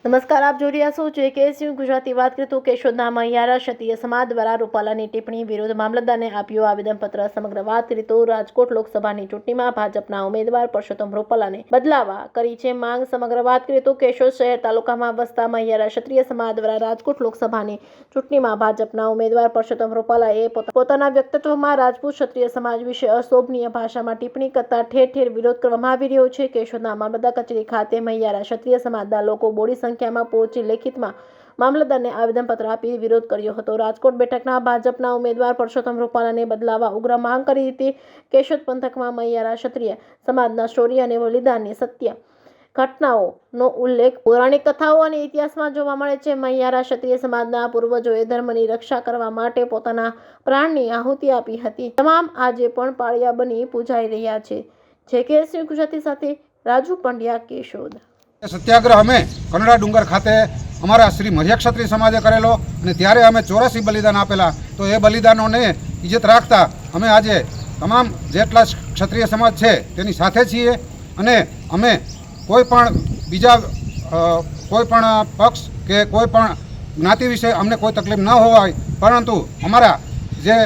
નમસ્કાર, આપ જોઈ રહ્યા છો JKSU ગુજરાતી. વાત કરીએ તો કેશોદના મહિયારા ક્ષત્રિય સમાજ દ્વારા રૂપાલાની ટિપ્પણી વિરુદ્ધ મામલતદારને આપ્યું આવેદનપત્ર. સમગ્ર વાત કરીએ તો રાજકોટ લોકસભાની ચૂંટણીમાં ભાજપના ઉમેદવાર પરસોત્તમ રૂપાલાને બદલાવા કરી છે માંગ. સમગ્ર વાત કરીએ તો કેશોદ શહેર તાલુકામાં વસતા મહિયારા ક્ષત્રિય સમાજ દ્વારા રાજકોટ લોકસભાની ચૂંટણીમાં ભાજપના ઉમેદવાર પરસોત્તમ રૂપાલાએ પોતાના વ્યક્તિત્વમાં રાજપૂત ક્ષત્રિય સમાજ વિશે અશોભનીય ભાષામાં ટિપ્પણી કરતા ઠેર ઠેર વિરોધ કરવામાં આવી રહ્યો છે. કેશોદના મામલતદાર કચેરી ખાતે મહિયારા ક્ષત્રિય સમાજના લોકો બોડી સંખ્યામાં પહોંચી લેખિતમાં મામલતદારને આવેદનપત્ર આપી વિરોધ કર્યો હતો. રાજકોટ બેઠકના ભાજપના ઉમેદવાર પરસોત્તમ રૂપાલાને બદલાવા ઉગ્ર માંગ કરી હતી. કેશોદ પંથકમાં મહિયારા ક્ષત્રિય સમાજના શૌર્ય અને બલિદાનની સત્ય ઘટનાઓનો ઉલ્લેખ પૌરાણિક કથાઓ અને ઇતિહાસમાં જોવા મળે છે. મહિયારા ક્ષત્રિય સમાજના પૂર્વજોએ ધર્મની રક્ષા કરવા માટે પોતાના પ્રાણની આહુતિ આપી હતી. તમામ આજે પણ પાળિયા બની પૂજાઈ રહ્યા છે. JKSU ગુજરાતી સાથે રાજુ પંડ્યા, કેશોદ. સત્યાગ્રહ અમે કનડા ડુંગર ખાતે અમારા શ્રી મહિયા ક્ષત્રિય સમાજે કરેલો અને ત્યારે અમે 84 બલિદાન આપેલા. તો એ બલિદાનોને ઇજ્જત રાખતા અમે આજે તમામ જેટલા ક્ષત્રિય સમાજ છે તેની સાથે છીએ અને અમે કોઈ પણ બીજા કોઈ પણ પક્ષ કે કોઈ પણ જ્ઞાતિ વિશે અમને કોઈ તકલીફ ન હોય, પરંતુ અમારા જે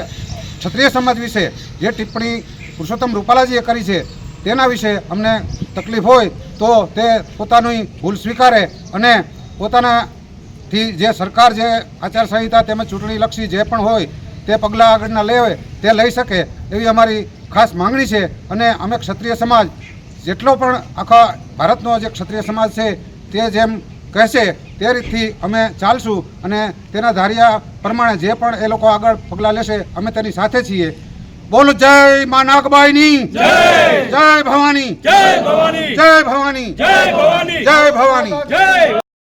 ક્ષત્રિય સમાજ વિશે જે ટિપ્પણી પુરુષોત્તમ રૂપાલાજીએ કરી છે તેના વિશે અમને તકલીફ હોય તો તે પોતાની ભૂલ સ્વીકારે અને પોતાનાથી જે સરકાર જે આચારસંહિતા તેમજ ચૂંટણીલક્ષી જે પણ હોય તે પગલાં આગળના લેવે તે લઈ શકે એવી અમારી ખાસ માંગણી છે. અને અમે ક્ષત્રિય સમાજ જેટલો પણ આખા ભારતનો જે ક્ષત્રિય સમાજ છે તે જેમ કહેશે તે રીતથી અમે ચાલશું અને તેના ધાર્યા પ્રમાણે જે પણ એ લોકો આગળ પગલાં લેશે અમે તેની સાથે છીએ. બોલો જય મા નાગબાઈની, જય ભવાની, જય ભવાની, જય ભવાની, જય ભવાની, જય ભવાની.